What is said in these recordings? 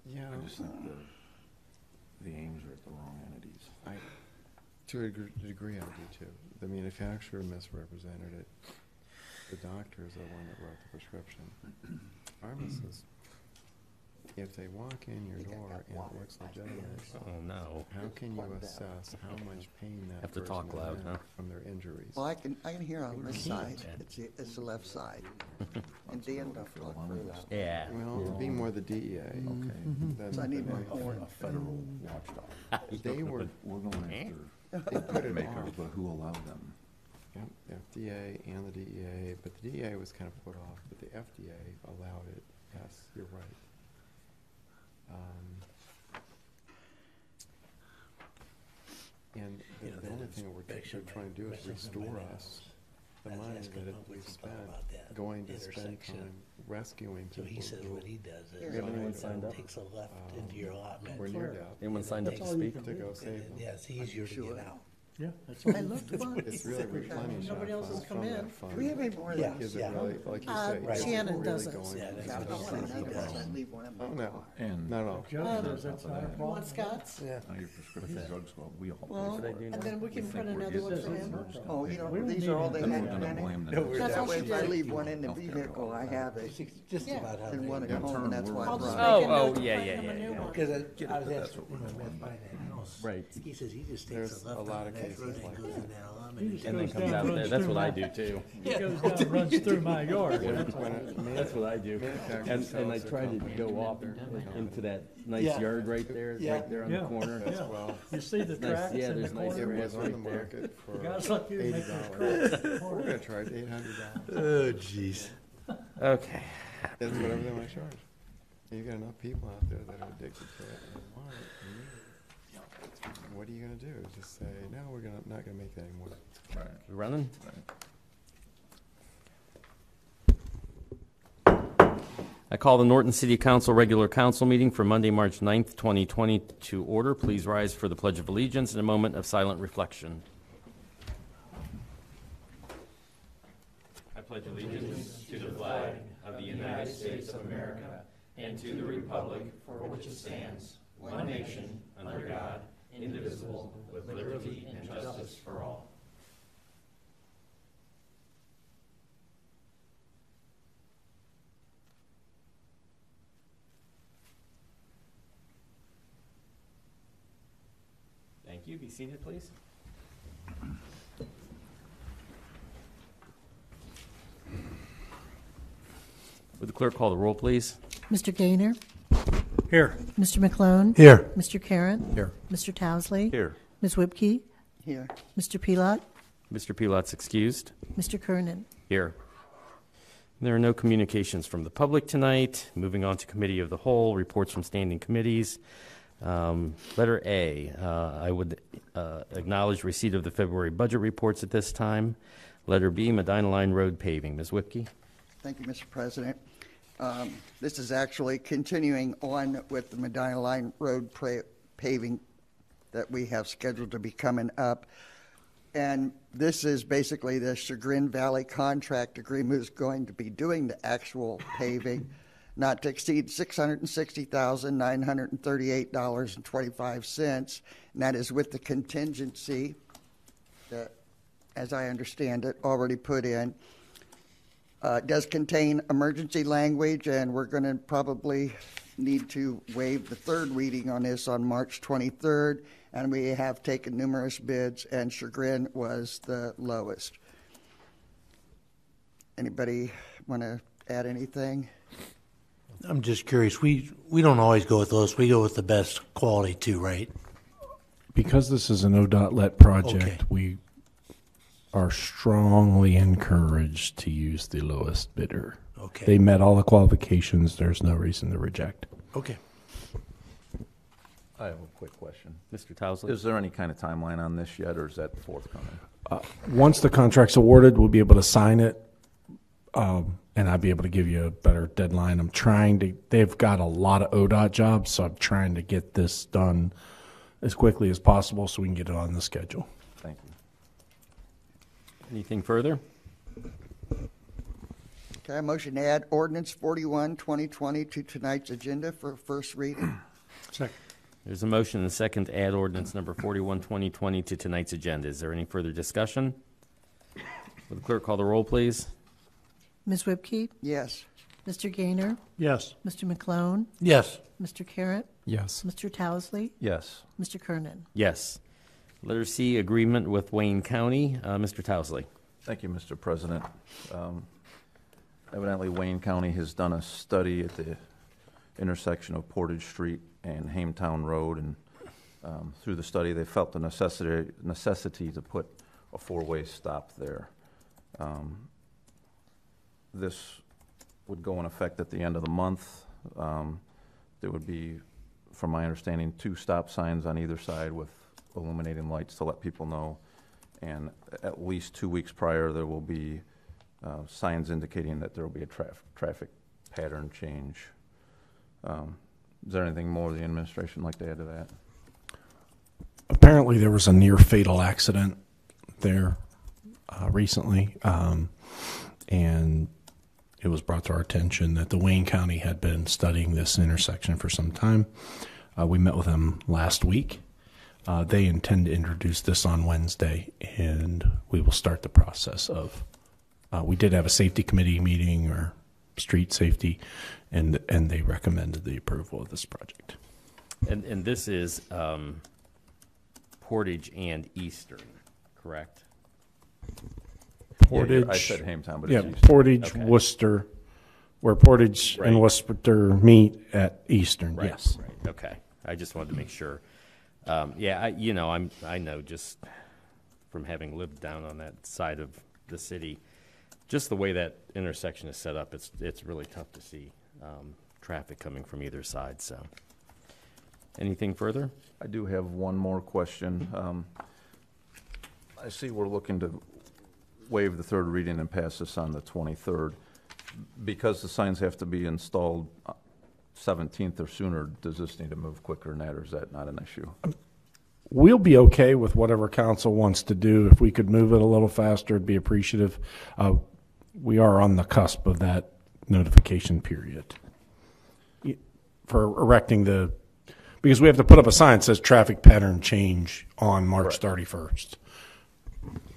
Yeah, I just think the aims are at the wrong entities. to a degree, I do too. The manufacturer misrepresented it. The doctor is the one that wrote the prescription. Pharmacist, if they walk in your door and it looks legitimate, Oh, no. how can you assess how much pain that Have to person talk is loud, in huh? from their injuries? Well, I can hear on this side. Yeah. It's the left side. And Dan don't talk very loud. Yeah. Well, it'd be more the DEA. Okay. than So I need the my manufacturer. horn. A federal watchdog. They were, We're going they after put it makers, off. but who allowed them? Yep, FDA and the DEA, but the DEA was kind of put off, but the FDA allowed it. Yes, you're right. And the only thing they're trying to do is restore us the money that we've spent going to spend time rescuing So people he says who what he does is have anyone signed up? takes a left into your allotment. were near death Anyone signed up to speak? to go save them. Yeah, it's easier to get out. Yeah, that's all. I looked once. It's really replenished Nobody else has funds come from in. that fund. Do we have any more of Yeah. that? Is it really, like you say? Right. is it Shannon really does it. going Yeah, to that's Yeah, I what want he says he another one. does. I leave one in my Oh, no, car. And not at all. Jeff says That's on not a top of that, problem. Want Scott's? Yeah. now your prescription drugs go up, we all pay Well, for it. and And then we can think print we're another getting one for some him. numbers gonna Oh, pay you for know, it. don't these need are all it. they Then had. we're gonna Danny. blame No, them. we're That's That what way, you if I did. leave one in the vehicle, I have it, It's just Yeah. about how and they. one at Yeah. home, and that's why I I'll just brought make it. a Oh, note to yeah, print yeah, him a yeah, new yeah. one. Because I Get it, was but that's asking, what we're man, doing. buying that house. Right. He says he just takes There's a left a lot on of that cases road and like goes that. in that allotment. He just And then goes comes down, out there. runs That's through what I my- do too. He goes down, runs through my yard. That's all. That's what I do. And I try to go off into that nice Yeah. yard right there, Yeah. right there on the Yeah. corner. As Yeah. well. You see the Nice, tracks yeah, in the there's nice It corner? was on the right there. market for Guys like you make those $80. tracks in the We're corner. gonna try it, $800. Oh, jeez. Okay. That's whatever they want to charge. You got enough people out there that are addicted to it and want it. And need it. What are you gonna do? Just say, no, we're not gonna make that anymore. Right, We running? right. I call the Norton City Council regular council meeting for Monday, March 9th, 2020 to order. Please rise for the Pledge of Allegiance and a moment of silent reflection. I pledge allegiance to the flag of the United States of America and to the republic for which it stands, one nation, under God, indivisible, with liberty and justice for all. Thank you. Be seated, please. Would the clerk call the roll, please? Mr. Gaynor? Here. Mr. McClone? Here. Mr. Karen? Here. Mr. Towsley? Here. Ms. Whipke? Here. Mr. Pelot? Mr. Pelot's excused. Mr. Kernan? Here. There are no communications from the public tonight. Moving on to Committee of the Whole, reports from standing committees. Letter A, I would acknowledge receipt of the February budget reports at this time. Letter B, Medina Line Road paving. Ms. Whipke? Thank you, Mr. President. This is actually continuing on with the Medina Line Road paving that we have scheduled to be coming up. And this is basically the Chagrin Valley contract agreement is going to be doing the actual paving, not to exceed $660,938.25. And that is with the contingency that, as I understand it, already put in. It does contain emergency language, and we're going to probably need to waive the third reading on this on March 23rd, and we have taken numerous bids, and Chagrin was the lowest. Anybody want to add anything? I'm just curious. We don't always go with those. We go with the best quality too, right? Because this is an ODOT-let project, Okay. we are strongly encouraged to use the lowest bidder. Okay. They met all the qualifications. There's no reason to reject. Okay. I have a quick question. Mr. Towsley? Is there any kind of timeline on this yet, or is that forthcoming? Once the contract's awarded, we'll be able to sign it, and I'll be able to give you a better deadline. They've got a lot of ODOT jobs, so I'm trying to get this done as quickly as possible so we can get it on the schedule. Thank you. Anything further? Okay, a motion to add ordinance 41, 2020 to tonight's agenda for first reading. Second. There's a motion and a second to add ordinance number 41, 2020 to tonight's agenda. Is there any further discussion? Will the clerk call the roll, please? Ms. Whipke? Yes. Mr. Gaynor? Yes. Mr. McClone? Yes. Mr. Carratt? Yes. Mr. Towsley? Yes. Mr. Kernan? Yes. Letter C, agreement with Wayne County. Mr. Towsley. Thank you, Mr. President. Evidently, Wayne County has done a study at the intersection of Portage Street and Hametown Road, and through the study, they felt the necessity to put a four-way stop there. This would go in effect at the end of the month. There would be, from my understanding, 2 stop signs on either side with illuminating lights to let people know. And at least 2 weeks prior, there will be signs indicating that there will be a traffic pattern change. Is there anything more the administration would like to add to that? Apparently, there was a near fatal accident there recently, and it was brought to our attention that the Wayne County had been studying this intersection for some time. We met with them last week. They intend to introduce this on Wednesday, and we will start the process of. We did have a safety committee meeting, or street safety, and they recommended the approval of this project. And this is Portage and Eastern, correct? Portage. I said Hametown, but Yeah, it's Eastern. Portage, Okay. Worcester, where Portage Right. and Worcester meet at Eastern. Right, Yes. right, okay. I just wanted to make sure. I know just from having lived down on that side of the city, just the way that intersection is set up, it's really tough to see traffic coming from either side. So, anything further? I do have one more question. I see we're looking to waive the third reading and pass this on the 23rd. Because the signs have to be installed 17th or sooner, does this need to move quicker than that, or is that not an issue? We'll be okay with whatever council wants to do. If we could move it a little faster, it'd be appreciative. We are on the cusp of that notification period for erecting because we have to put up a sign that says traffic pattern change on March 31st.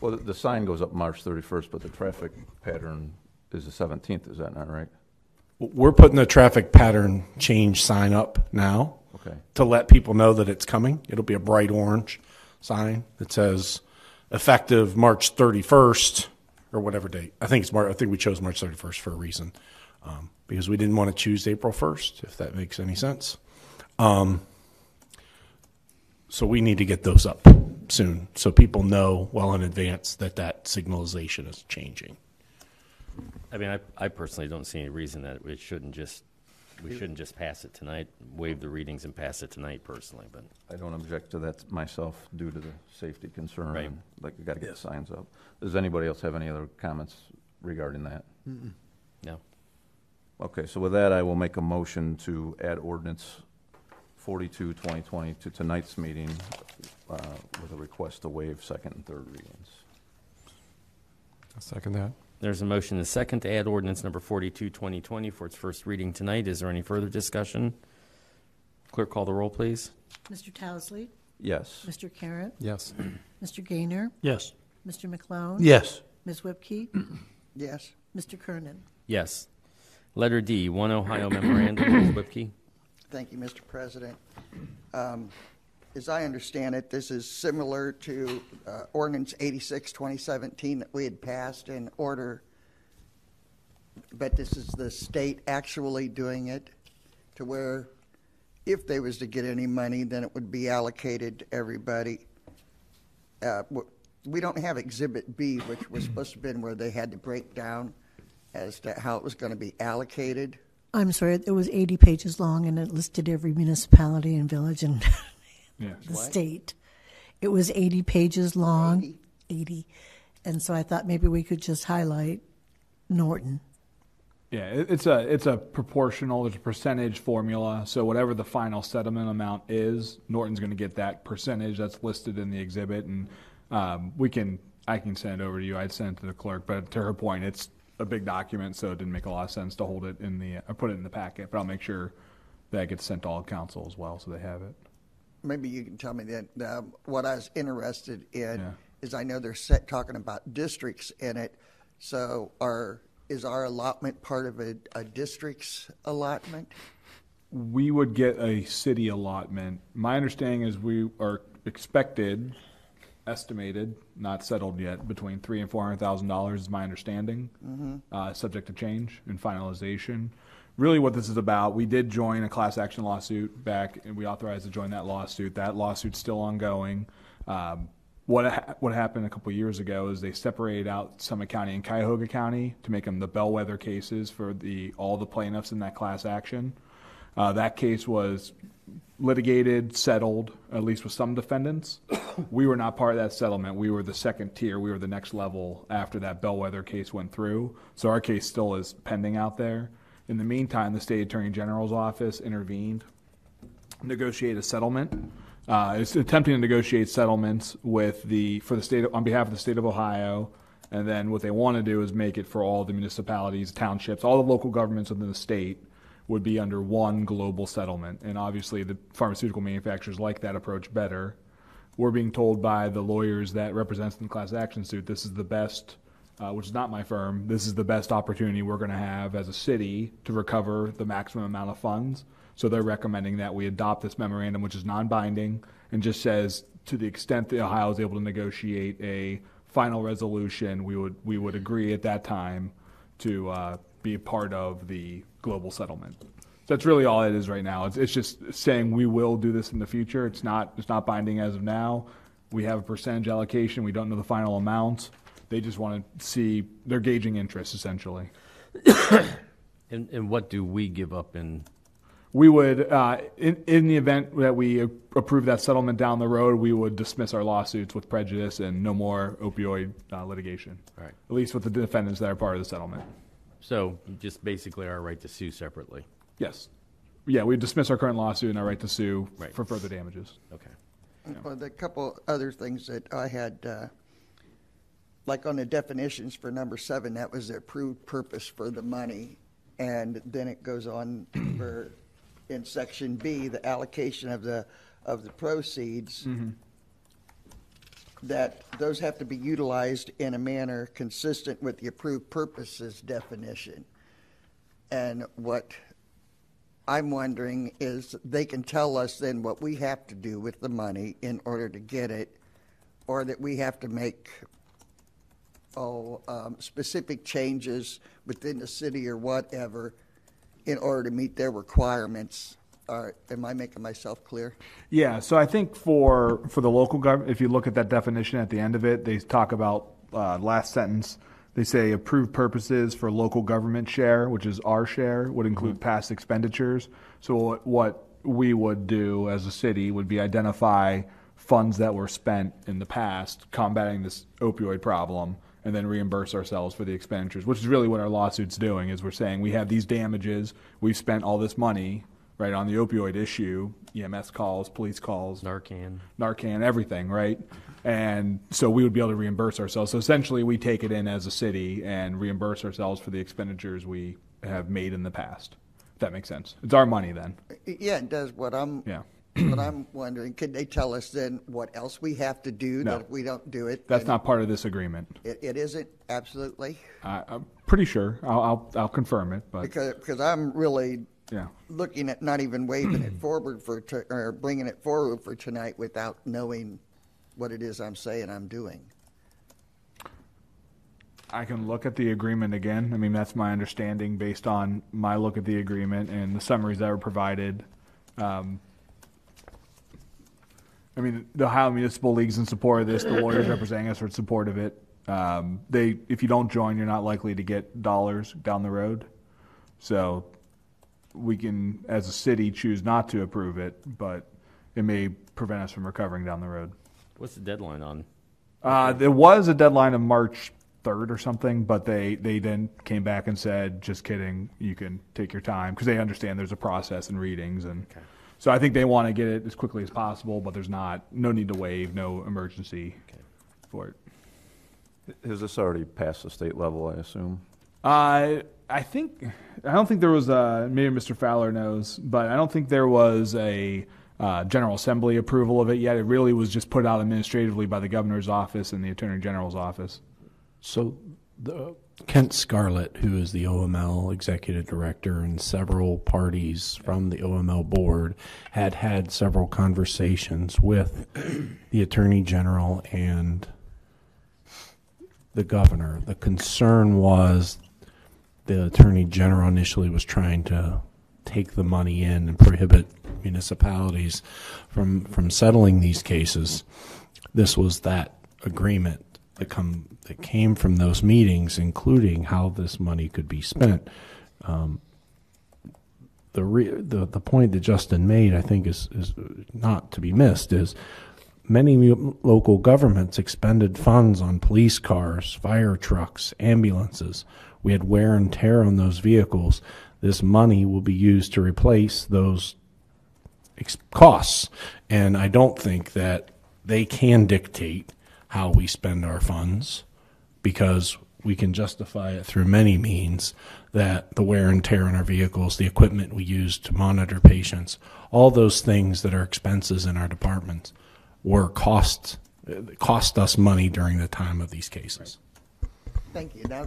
Well, the sign goes up March 31st, but the traffic pattern is the 17th, is that not right? We're putting the traffic pattern change sign up now Okay. to let people know that it's coming. It'll be a bright orange sign that says effective March 31st or whatever date. I think we chose March 31st for a reason, because we didn't want to choose April 1st, if that makes any sense. So we need to get those up soon so people know well in advance that signalization is changing. I mean, I personally don't see any reason that we shouldn't just pass it tonight, waive the readings and pass it tonight personally, but. I don't object to that myself due to the safety concern. Right. And, like, we got to get the signs up. Does anybody else have any other comments regarding that? No. Okay, so with that, I will make a motion to add ordinance 42, 2020 to tonight's meeting with a request to waive second and third readings. I'll second that. There's a motion and a second to add ordinance number 42, 2020 for its first reading tonight. Is there any further discussion? Clerk, call the roll, please. Mr. Towsley? Yes. Mr. Carratt? Yes. Mr. Gaynor? Yes. Mr. McClone? Yes. Ms. Whipke? Yes. Mr. Kernan? Yes. Letter D, One Ohio Memorandum. Ms. Whipke? Thank you, Mr. President. As I understand it, this is similar to Ordinance 86, 2017 that we had passed in order, but this is the state actually doing it to where if they was to get any money, then it would be allocated to everybody. We don't have Exhibit B, which was supposed to have been where they had to break down as to how it was going to be allocated. I'm sorry, it was 80 pages long, and it listed every municipality and village in the state. It was 80 pages long. 80. And so I thought maybe we could just highlight Norton. Yeah, it's a proportional, it's a percentage formula. So whatever the final settlement amount is, Norton's going to get that percentage that's listed in the exhibit, and I can send it over to you. I'd send it to the clerk, but to her point, it's a big document, so it didn't make a lot of sense to hold it in the, or put it in the packet, but I'll make sure that gets sent to all council as well, so they have it. Maybe you can tell me that what I was interested in Yeah. is I know they're talking about districts in it. So is our allotment part of a district's allotment? We would get a city allotment. My understanding is we are expected, estimated, not settled yet, between $300,000 and $400,000 is my understanding, subject to change and finalization. Really what this is about, we did join a class action lawsuit back, and we authorized to join that lawsuit. That lawsuit's still ongoing. What happened a couple of years ago is they separated out Summit County and Cuyahoga County to make them the bellwether cases for all the plaintiffs in that class action. That case was litigated, settled, at least with some defendants. We were not part of that settlement. We were the second tier. We were the next level after that bellwether case went through. So our case still is pending out there. In the meantime, the state attorney general's office intervened, negotiated a settlement. It's attempting to negotiate settlements with for the state on behalf of the state of Ohio, and then what they want to do is make it for all the municipalities, townships, all the local governments within the state would be under one global settlement. And obviously, the pharmaceutical manufacturers like that approach better. We're being told by the lawyers that represents the class action suit, this is the best. Which is not my firm, this is the best opportunity we're going to have as a city to recover the maximum amount of funds. So they're recommending that we adopt this memorandum, which is non-binding, and just says to the extent that Ohio is able to negotiate a final resolution, we would agree at that time to be a part of the global settlement. That's really all it is right now. It's just saying we will do this in the future. It's not binding as of now. We have a percentage allocation. We don't know the final amount. They just want to see, they're gauging interest, essentially. And what do we give up in? We would, in the event that we approve that settlement down the road, we would dismiss our lawsuits with prejudice and no more opioid litigation. Right. At least with the defendants that are part of the settlement. So just basically our right to sue separately. Yes. Yeah, we dismiss our current lawsuit and our right to sue Right. for further damages. Okay. Well, the couple other things that I had, like on the definitions for number 7, that was the approved purpose for the money. And then it goes on for, in section B, the allocation of the proceeds, that those have to be utilized in a manner consistent with the approved purposes definition. And what I'm wondering is they can tell us then what we have to do with the money in order to get it, or that we have to make specific changes within the city or whatever in order to meet their requirements. Am I making myself clear? Yeah, so I think for the local government, if you look at that definition at the end of it, they talk about, last sentence, they say approved purposes for local government share, which is our share, would include past expenditures. So what we would do as a city would be identify funds that were spent in the past combating this opioid problem, and then reimburse ourselves for the expenditures, which is really what our lawsuit's doing, is we're saying we have these damages, we've spent all this money, right, on the opioid issue, EMS calls, police calls, Narcan, everything, right? And so we would be able to reimburse ourselves. So essentially we take it in as a city and reimburse ourselves for the expenditures we have made in the past, if that makes sense. It's our money then. Yeah, it does. What I'm wondering, could they tell us then what else we have to do that if we don't do it? That's not part of this agreement. It isn't, absolutely? I'm pretty sure. I'll confirm it, but Because I'm really yeah. looking at not even waving it forward or bringing it forward for tonight without knowing what it is I'm saying I'm doing. I can look at the agreement again. I mean, that's my understanding based on my look at the agreement and the summaries that were provided. I mean, the Ohio Municipal League's in support of this. The lawyers representing us are in support of it. If you don't join, you're not likely to get dollars down the road. So we can, as a city, choose not to approve it, but it may prevent us from recovering down the road. What's the deadline on? There was a deadline of March 3rd or something, but they then came back and said, just kidding, you can take your time, because they understand there's a process and readings. And so I think they want to get it as quickly as possible, but there's no need to waive, no emergency for it. Has this already passed the state level, I assume? I don't think there was maybe Mr. Fowler knows, but I don't think there was a General Assembly approval of it yet. It really was just put out administratively by the governor's office and the Attorney General's office. So Kent Scarlett, who is the OML executive director, and several parties from the OML board had several conversations with the Attorney General and the governor. The concern was the Attorney General initially was trying to take the money in and prohibit municipalities from settling these cases. This was that agreement that came from those meetings, including how this money could be spent. The point that Justin made, I think, is not to be missed, is many local governments expended funds on police cars, fire trucks, ambulances. We had wear and tear on those vehicles. This money will be used to replace those costs. And I don't think that they can dictate how we spend our funds, because we can justify it through many means, that the wear and tear on our vehicles, the equipment we use to monitor patients, all those things that are expenses in our departments were cost us money during the time of these cases. Thank you. Now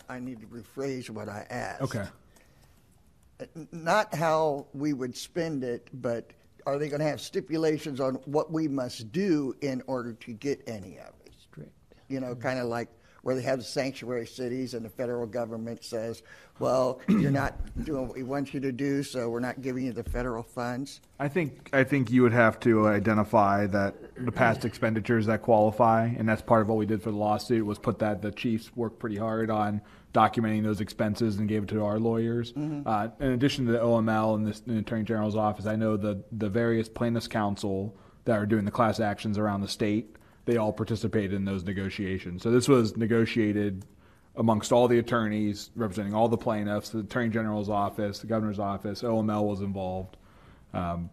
I need to rephrase what I asked. Okay. Not how we would spend it, but are they going to have stipulations on what we must do in order to get any of it? Strict. You know, kind of like where they have the sanctuary cities and the federal government says, well, you're not doing what we want you to do, so we're not giving you the federal funds. I think you would have to identify that the past expenditures that qualify, and that's part of what we did for the lawsuit, was put that the chiefs worked pretty hard on documenting those expenses and gave it to our lawyers. In addition to the OML and the Attorney General's office, I know the various plaintiffs' counsel that are doing the class actions around the state, they all participated in those negotiations. So this was negotiated amongst all the attorneys representing all the plaintiffs, the Attorney General's office, the governor's office, OML was involved. And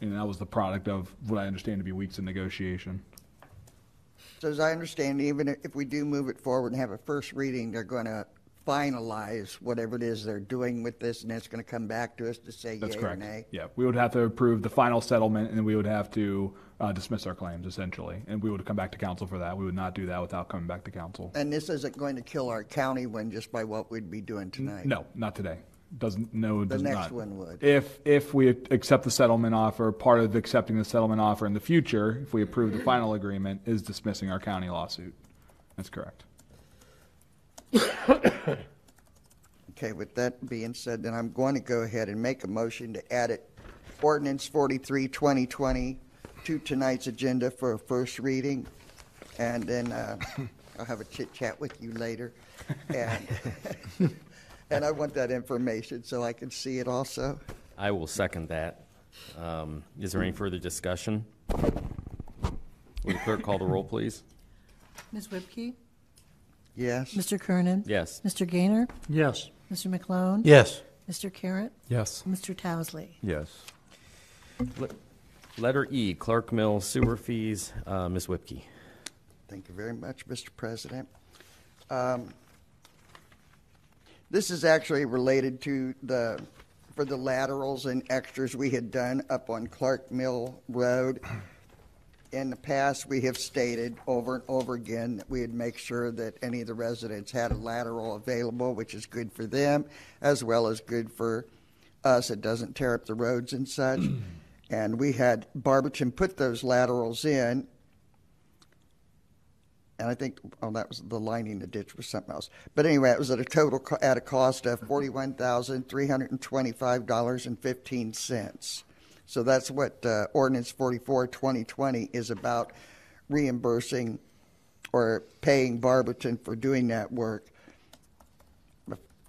that was the product of what I understand to be weeks of negotiation. So as I understand, even if we do move it forward and have a first reading, they're going to finalize whatever it is they're doing with this, and it's going to come back to us to say That's yay correct. or nay. Yeah, we would have to approve the final settlement, and then we would have to dismiss our claims, essentially. And we would come back to council for that. We would not do that without coming back to council. And this isn't going to kill our county one just by what we'd be doing tonight. No, not today. Does not. The next one would. If we accept the settlement offer, part of accepting the settlement offer in the future, if we approve the final agreement, is dismissing our county lawsuit. That's correct. Okay, with that being said, then I'm going to go ahead and make a motion to add it, Ordinance 43, 2020, to tonight's agenda for a first reading. And then I'll have a chit-chat with you later. And and I want that information so I can see it also. I will second that. Is there any further discussion? Will the clerk call the roll, please? Ms. Whipke? Yes. Mr. Kernan? Yes. Mr. Gaynor? Yes. Mr. McClone? Yes. Mr. Carrot? Yes. Mr. Towsley? Yes. Letter E, Clark Mill sewer fees. Ms. Whipke. Thank you very much, Mr. President. This is actually related to for the laterals and extras we had done up on Clark Mill Road. In the past, we have stated over and over again that we'd make sure that any of the residents had a lateral available, which is good for them, as well as good for us. It doesn't tear up the roads and such. And we had Barberton put those laterals in. And I think, that was the lining the ditch was something else. But anyway, it was at a total at a cost of $41,325.15. So that's what Ordinance 44, 2020 is about, reimbursing or paying Barberton for doing that work.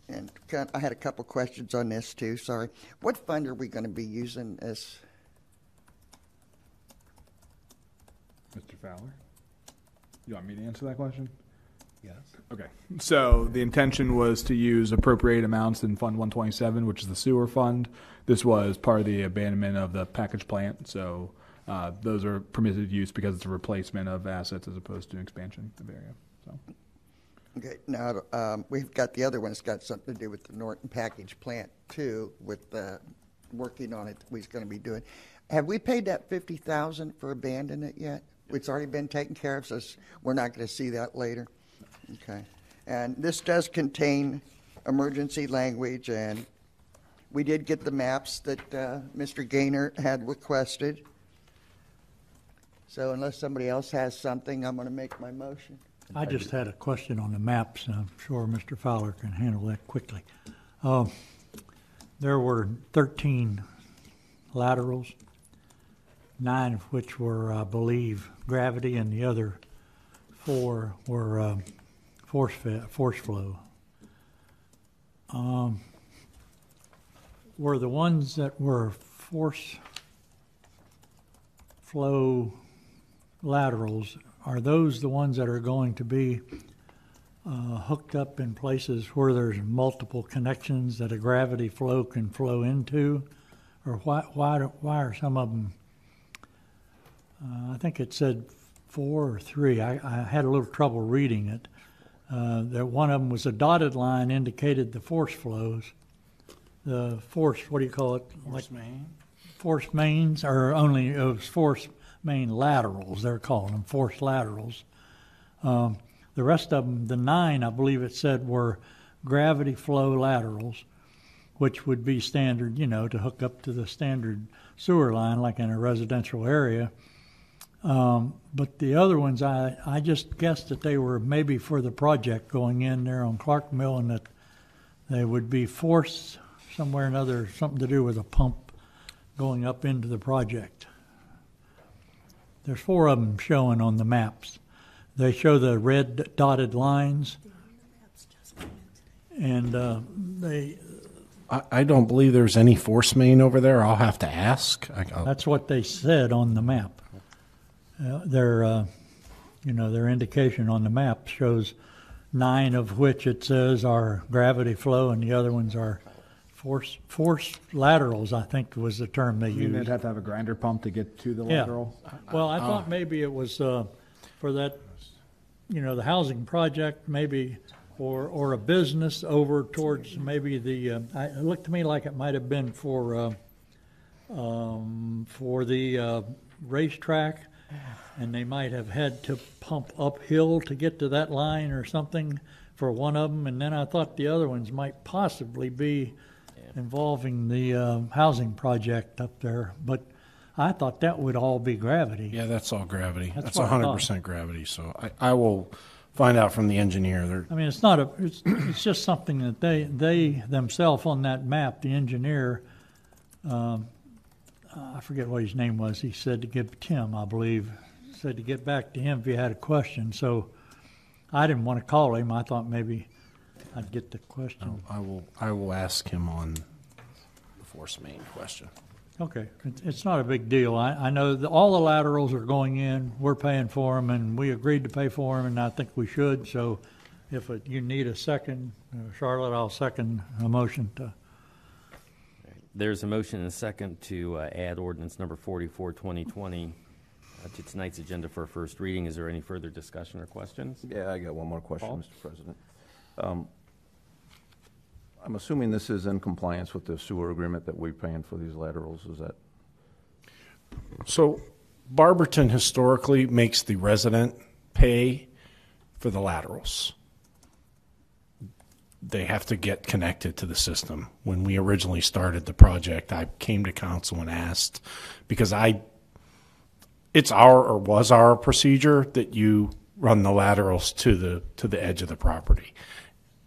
And I had a couple questions on this too, sorry. What fund are we going to be using this? Mr. Fowler? You want me to answer that question? Yes. Okay. So the intention was to use appropriate amounts in Fund 127, which is the sewer fund. This was part of the abandonment of the package plant. So those are permitted use because it's a replacement of assets as opposed to an expansion of area. So. Okay, now, we've got the other one that's got something to do with the Norton package plant too, with working on it, we're going to be doing. Have we paid that $50,000 for abandoning it yet? It's already been taken care of, so we're not going to see that later? Okay. And this does contain emergency language, and we did get the maps that Mr. Gaynor had requested. So unless somebody else has something, I'm going to make my motion. I just had a question on the maps, and I'm sure Mr. Fowler can handle that quickly. There were 13 laterals, 9 of which were, I believe, gravity, and the other 4 were force flow. Were the ones that were force flow laterals, are those the ones that are going to be hooked up in places where there's multiple connections that a gravity flow can flow into? Or why are some of them, I think it said 4 or 3. I had a little trouble reading it. That one of them was a dotted line indicated the force flows. The force, what do you call it? Force main? Force mains, or only it was force main laterals, they're calling them, force laterals. The rest of them, the 9, I believe it said, were gravity flow laterals, which would be standard, to hook up to the standard sewer line like in a residential area. But the other ones, I just guessed that they were maybe for the project going in there on Clark Mill, and that they would be forced somewhere or another, something to do with a pump going up into the project. There's 4 of them showing on the maps. They show the red dotted lines, and I don't believe there's any force main over there. I'll have to ask. That's what they said on the map. Their indication on the map shows 9 of which it says are gravity flow, and the other ones are force laterals, I think was the term they You mean they'd used. have to have a grinder pump to get to the Yeah. lateral? Well, I thought maybe it was for that, the housing project, maybe, or a business over towards maybe the. It looked to me like it might have been for the racetrack, and they might have had to pump uphill to get to that line or something for one of them, and then I thought the other ones might possibly be involving the housing project up there, but I thought that would all be gravity. Yeah, that's all gravity. That's That's what I 100% gravity. So I will find out from the engineer. I mean, it's not it's just something that they themselves on that map, the engineer, I forget what his name was. He said to give Tim, I believe, said to get back to him if you had a question. So I didn't want to call him. I thought maybe I'd get the question. I will ask him on the force main question. Okay, it's not a big deal. I know that all the laterals are going in. We're paying for them, and we agreed to pay for them, and I think we should. So if you need a second, Charlotte, I'll second a motion to. There's a motion and a second to add ordinance number 44, 2020 to tonight's agenda for a first reading. Is there any further discussion or questions? Yeah, I got one more question, Paul? Mr. President. I'm assuming this is in compliance with the sewer agreement that we're paying for these laterals, is that? So Barberton historically makes the resident pay for the laterals. They have to get connected to the system. When we originally started the project, I came to council and asked, because was our procedure that you run the laterals to the edge of the property.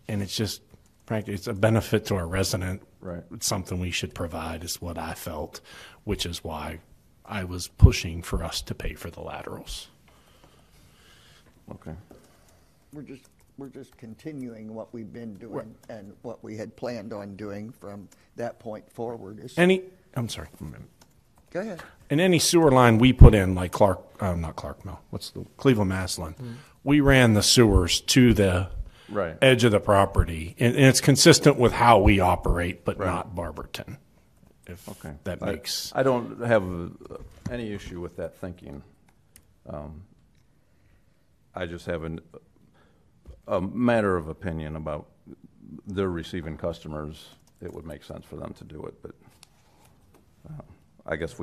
And it's just, frankly, it's a benefit to our resident. Right. It's something we should provide, is what I felt, which is why I was pushing for us to pay for the laterals. Okay. We're just continuing what we've been doing and what we had planned on doing from that point forward. I'm sorry. Go ahead. And any sewer line we put in, like not Clark Mill, what's the Cleveland Maslin, we ran the sewers to the Right. edge of the property, and it's consistent with how we operate, but Right. not Barberton. If Okay. that makes. I don't have any issue with that thinking. I just have a matter of opinion about they're receiving customers, it would make sense for them to do it, but I guess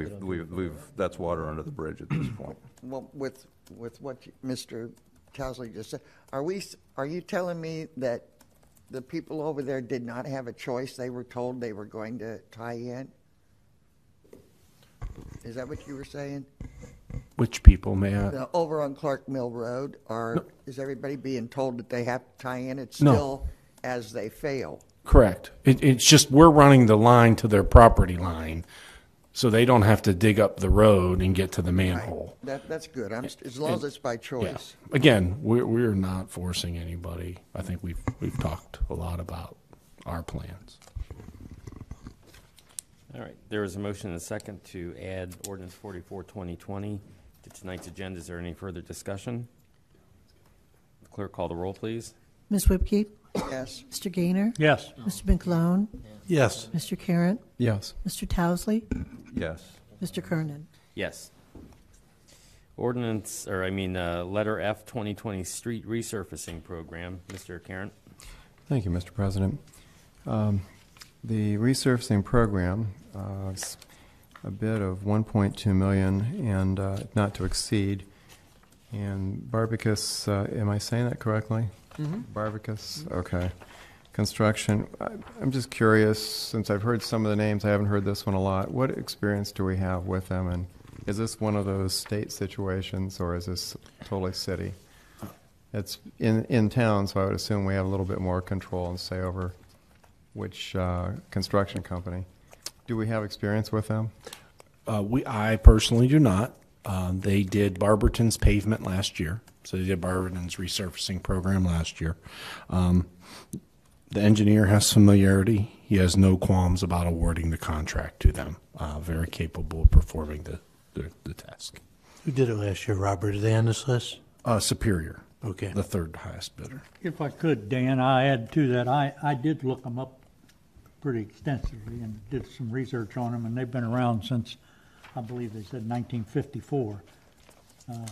that's water under the bridge at this point. Well, with what Mr. Towsley just said, are you telling me that the people over there did not have a choice? They were told they were going to tie in? Is that what you were saying? Which people, may I? Over on Clark Mill Road, is everybody being told that they have to tie in? It's No. still as they fail. Correct. It's just we're running the line to their property line, so they don't have to dig up the road and get to the manhole. That's good. As long as it's by Yeah. choice. Again, we're not forcing anybody. I think we've talked a lot about our plans. All right, there is a motion and a second to add ordinance 44, 2020 to tonight's agenda. Is there any further discussion? Clerk, call the roll, please. Ms. Whipke? Yes. Mr. Gaynor? Yes. Mr. McClone? Yes. Mr. Carratt? Yes. Mr. Towsley? Yes. Mr. Kernan? Yes. Letter F, 2020 Street Resurfacing Program. Mr. Carratt? Thank you, Mr. President. The resurfacing program is a bid of $1.2 million and not to exceed. And Barbicus, am I saying that correctly? Mm-hmm. Barbicus, okay. Construction. I'm just curious, since I've heard some of the names, I haven't heard this one a lot. What experience do we have with them, and is this one of those state situations, or is this totally city? It's in town, so I would assume we have a little bit more control and say over which construction company. Do we have experience with them? I personally do not. They did Barberton's pavement last year, so they did Barberton's resurfacing program last year. The engineer has familiarity. He has no qualms about awarding the contract to them. Very capable of performing the task. Who did it last year, Robert? Are they on this list? Superior, Okay. the third highest bidder. If I could, Dan, I add to that, I did look them up pretty extensively and did some research on them, and they've been around since, I believe they said 1954.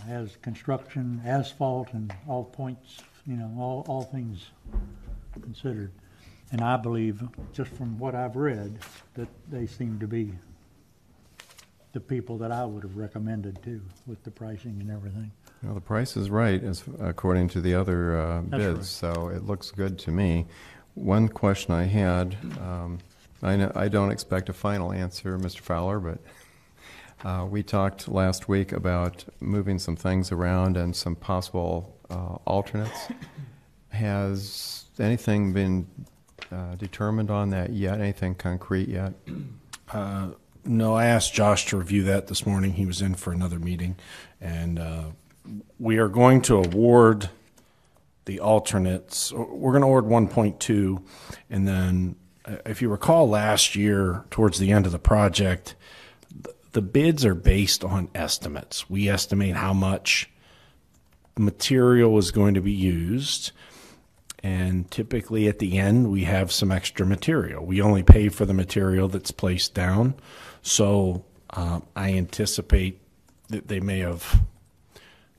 As construction, asphalt, and all points, all things considered. And I believe, just from what I've read, that they seem to be the people that I would have recommended too, with the pricing and everything. Well, the price is right, according to the other That's bids, right. so it looks good to me. One question I had, I don't expect a final answer, Mr. Fowler, but we talked last week about moving some things around and some possible alternates. Has anything been determined on that yet? Anything concrete yet? No, I asked Josh to review that this morning. He was in for another meeting, and we are going to award the alternates. We're going to award 1.2, and then, if you recall, last year towards the end of the project, the bids are based on estimates. We estimate how much material is going to be used, and typically at the end we have some extra material. We only pay for the material that's placed down, so I anticipate that they may have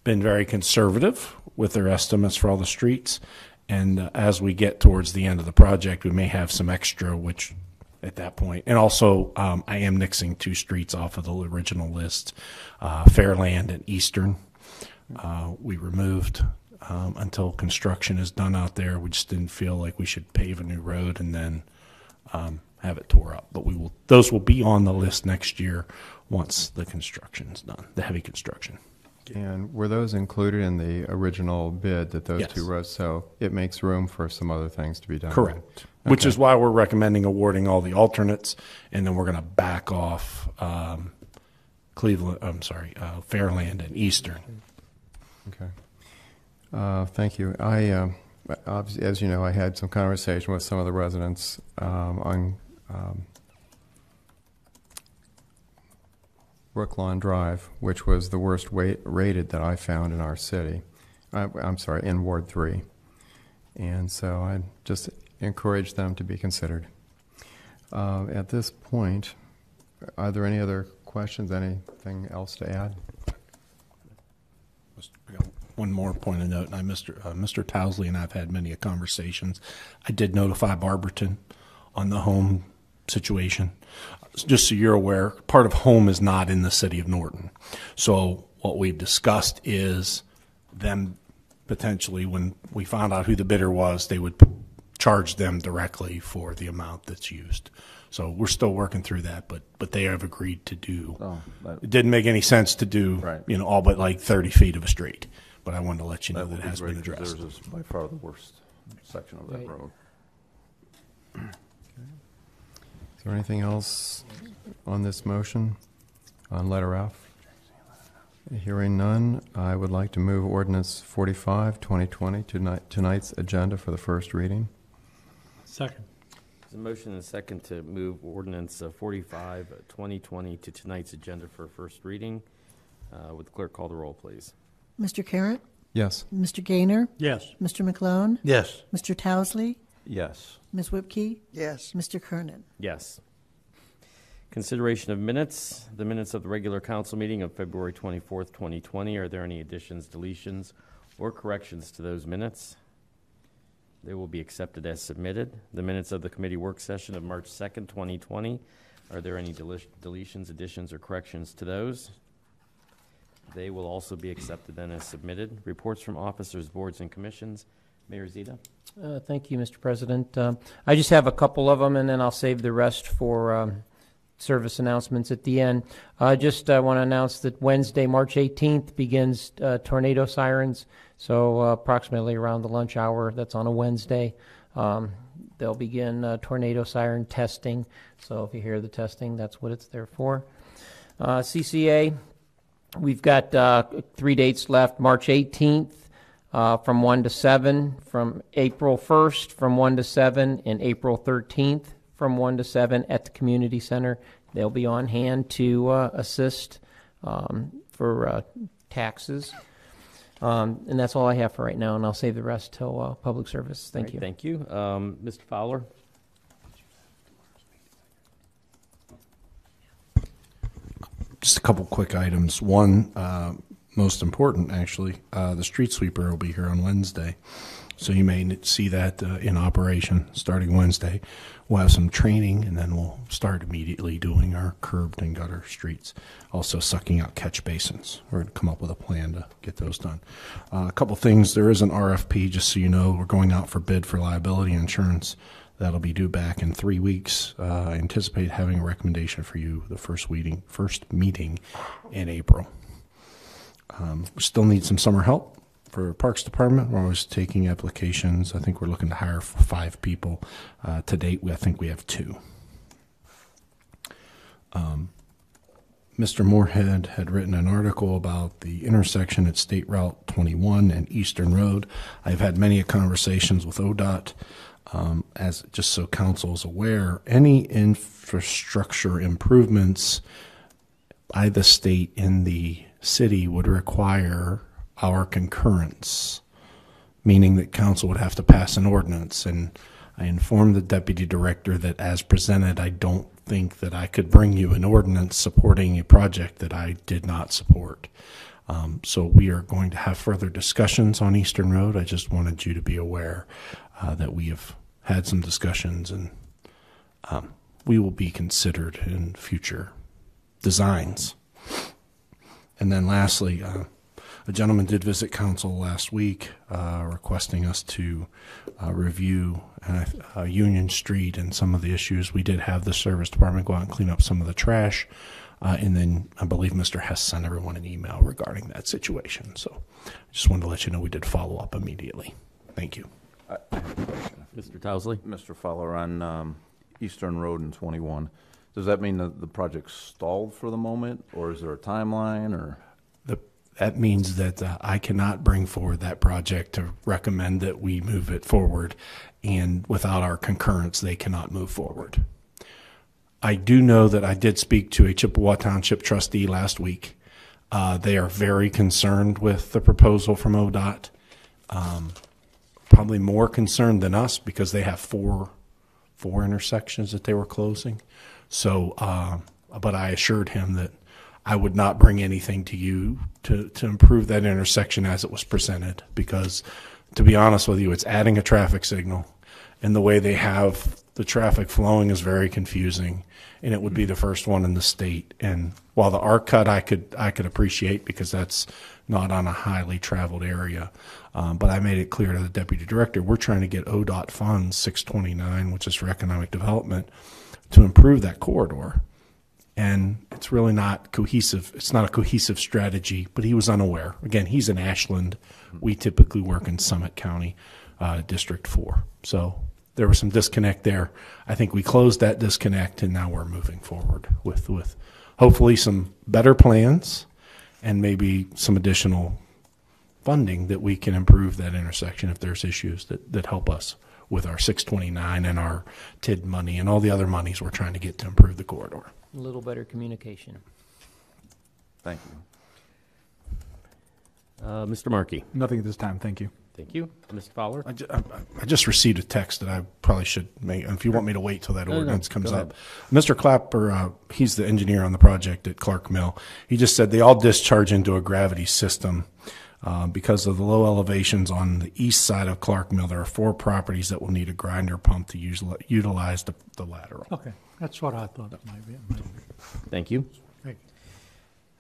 been very conservative with their estimates for all the streets, and as we get towards the end of the project, we may have some extra, which at that point, and also I am nixing 2 streets off of the original list, Fairland and Eastern. We removed until construction is done out there. We just didn't feel like we should pave a new road and then have it tore up. But those will be on the list next year once the construction's done, the heavy construction. And were those included in the original bid, that those Yes. 2 roads? So it makes room for some other things to be done. Correct. Which Okay. is why we're recommending awarding all the alternates, and then we're going to back off Fairland and Eastern. Okay. Thank you. As you know, I had some conversation with some of the residents on Brooklawn Drive, which was the worst rated that I found in our city. I'm sorry, in Ward 3. And so I just encourage them to be considered. At this point, are there any other questions, anything else to add? I got one more point of note. And Mr. Towsley and I have had many conversations. I did notify Barberton on the home situation. Just so you're aware, part of home is not in the city of Norton. So what we've discussed is them potentially, when we found out who the bidder was, they would charge them directly for the amount that's used. So we're still working through that, but they have agreed to do. It didn't make any sense to do, Right. all but like 30 feet of a street. But I wanted to let you know that would it be has great, been 'cause addressed. Theirs is by far the worst section of that Right. road. Is there anything else on this motion, on letter F? Hearing none, I would like to move ordinance 45, 2020 to tonight's agenda for the first reading. Second. There's a motion and a second to move ordinance 45, 2020 to tonight's agenda for first reading. Would the clerk call the roll, please? Mr. Carratt? Yes. Mr. Gaynor? Yes. Mr. McClone? Yes. Mr. Towsley? Yes. Ms. Whipke? Yes. Mr. Kernan? Yes. Consideration of minutes. The minutes of the regular council meeting of February 24th, 2020. Are there any additions, deletions, or corrections to those minutes? They will be accepted as submitted. The minutes of the committee work session of March 2nd, 2020. Are there any deletions, additions, or corrections to those? They will also be accepted then as submitted. Reports from officers, boards, and commissions. Mayor Zita. Thank you, Mr. President. I just have a couple of them, and then I'll save the rest for service announcements at the end. I want to announce that Wednesday, March 18th, begins tornado sirens. So approximately around the lunch hour, that's on a Wednesday, they'll begin tornado siren testing. So if you hear the testing, that's what it's there for. CCA, we've got 3 dates left. March 18th from 1 to 7, from April 1st from 1 to 7, and April 13th from 1 to 7 at the community center. They'll be on hand to assist for taxes. And that's all I have for right now, and I'll save the rest till public service. Thank you. Thank you. Mr. Fowler? Just a couple quick items. One, most important actually, the street sweeper will be here on Wednesday. So you may see that in operation starting Wednesday. We'll have some training, and then we'll start immediately doing our curbed and gutter streets. Also sucking out catch basins. We're going to come up with a plan to get those done. A couple things. There is an RFP, just so you know. We're going out for bid for liability insurance. That'll be due back in 3 weeks. I anticipate having a recommendation for you the first meeting in April. We still need some summer help for Parks Department. We're always taking applications. I think we're looking to hire 5 people. To date, I think we have 2. Mr. Moorhead had written an article about the intersection at State Route 21 and Eastern Road. I've had many conversations with ODOT. As just so council is aware, any infrastructure improvements by the state in the city would require our concurrence, meaning that council would have to pass an ordinance. And I informed the deputy director that as presented, I don't think that I could bring you an ordinance supporting a project that I did not support. So we are going to have further discussions on Eastern Road. I just wanted you to be aware that we have had some discussions, and we will be considered in future designs. And then lastly, a gentleman did visit council last week requesting us to review Union Street and some of the issues. We did have the service department go out and clean up some of the trash. And then I believe Mr. Hess sent everyone an email regarding that situation. So I just wanted to let you know we did follow up immediately. Thank you. I have a question. Mr. Towsley? Mr. Fowler, on Eastern Road and 21, does that mean that the project's stalled for the moment, or is there a timeline, or? That means that I cannot bring forward that project to recommend that we move it forward, and without our concurrence, they cannot move forward. I do know that I did speak to a Chippewa Township trustee last week. They are very concerned with the proposal from ODOT, probably more concerned than us because they have four intersections that they were closing. So, but I assured him that I would not bring anything to you to improve that intersection as it was presented, because to be honest with you, it's adding a traffic signal, and the way they have the traffic flowing is very confusing, and it would be the first one in the state. And while the arc cut I could appreciate, because that's not on a highly traveled area, but I made it clear to the deputy director, we're trying to get ODOT funds 629, which is for economic development, to improve that corridor. And it's really not cohesive. It's not a cohesive strategy, but he was unaware. Again, he's in Ashland. We typically work in Summit County, District 4. So there was some disconnect there. I think we closed that disconnect, and now we're moving forward with hopefully some better plans and maybe some additional funding that we can improve that intersection if there's issues that help us with our 629 and our TID money and all the other monies we're trying to get to improve the corridor. A little better communication. Thank you. Mr. Markey. Nothing at this time. Thank you. Thank you. Mr. Fowler? I just received a text that I probably should make, and if you want me to wait till that ordinance comes go up. Mr. Clapper, he's the engineer on the project at Clark Mill. He just said they all discharge into a gravity system. Because of the low elevations on the east side of Clark Mill, there are 4 properties that will need a grinder pump to utilize the lateral. Okay, that's what I thought it might be. Thank you. Thank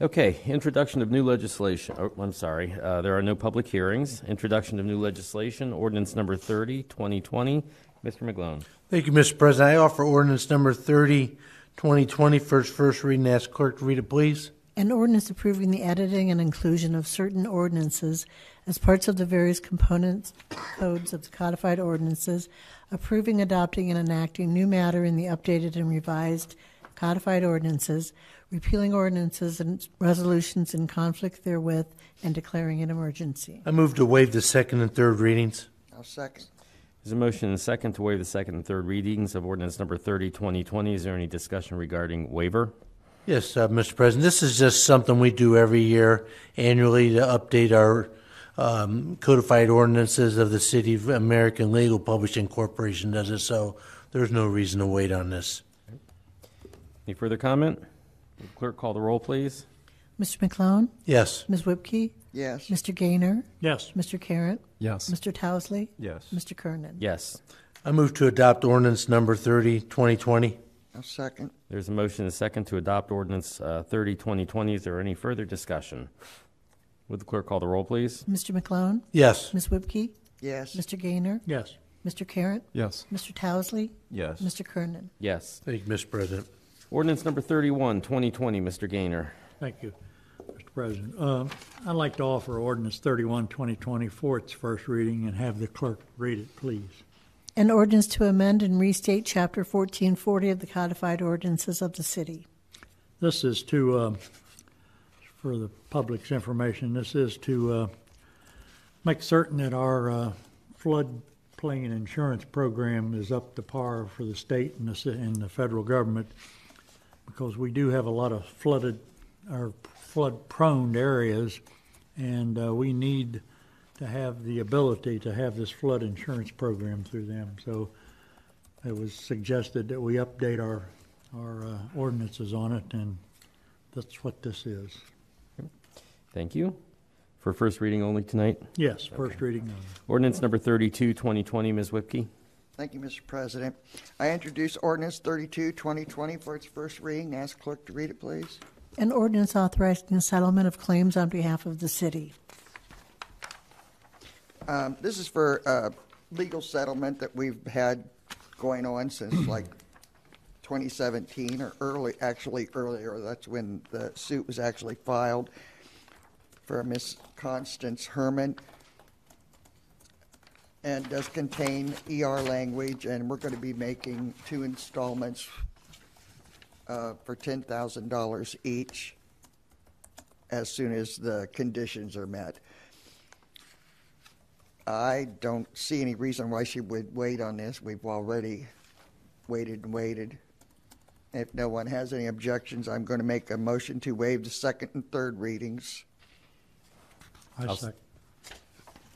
Okay, introduction of new legislation. Oh, I'm sorry. There are no public hearings. Introduction of new legislation, ordinance number 30, 2020. Mr. McGlone. Thank you, Mr. President. I offer ordinance number 30, 2020, first reading. Ask clerk to read it, please. An ordinance approving the editing and inclusion of certain ordinances as parts of the various components codes of the codified ordinances, approving, adopting, and enacting new matter in the updated and revised codified ordinances, repealing ordinances and resolutions in conflict therewith, and declaring an emergency. I move to waive the second and third readings. I'll second. There's a motion and a second to waive the second and third readings of ordinance number 30, 2020. Is there any discussion regarding waiver? Yes, Mr. President. This is just something we do every year annually to update our codified ordinances of the City of American Legal Publishing Corporation does it, so there's no reason to wait on this. Any further comment? Will the clerk call the roll, please? Mr. McClone? Yes. Ms. Whipke? Yes. Mr. Gaynor? Yes. Mr. Carratt? Yes. Mr. Towsley? Yes. Mr. Kernan? Yes. I move to adopt ordinance number 30, 2020. I'll second. There's a motion and a second to adopt ordinance 30, 2020. Is there any further discussion? Would the clerk call the roll, please? Mr. McClone? Yes. Ms. Whipke? Yes. Mr. Gaynor? Yes. Mr. Carratt? Yes. Mr. Towsley? Yes. Mr. Kernan? Yes. Thank you, Mr. President. Ordinance number 31, 2020. Mr. Gaynor. Thank you, Mr. President. I'd like to offer ordinance 31, 2020 for its first reading and have the clerk read it, please. An ordinance to amend and restate Chapter 1440 of the codified ordinances of the city. This is to, for the public's information, this is to make certain that our floodplain insurance program is up to par for the state and the federal government, because we do have a lot of flood-prone areas, and we need to have the ability to have this flood insurance program through them. So it was suggested that we update our ordinances on it, and that's what this is. Thank you. For first reading only tonight? Yes, first reading only. Ordinance number 32, 2020. Ms. Whipke. Thank you, Mr. President. I introduce ordinance 32, 2020 for its first reading. Ask clerk to read it, please. An ordinance authorizing the settlement of claims on behalf of the city. This is for legal settlement that we've had going on since like 2017 or earlier. That's when the suit was actually filed for Miss Constance Herman, and does contain ER language, and we're going to be making 2 installments for $10,000 each as soon as the conditions are met. I don't see any reason why she would wait on this. We've already waited and waited. If no one has any objections, I'm going to make a motion to waive the second and third readings.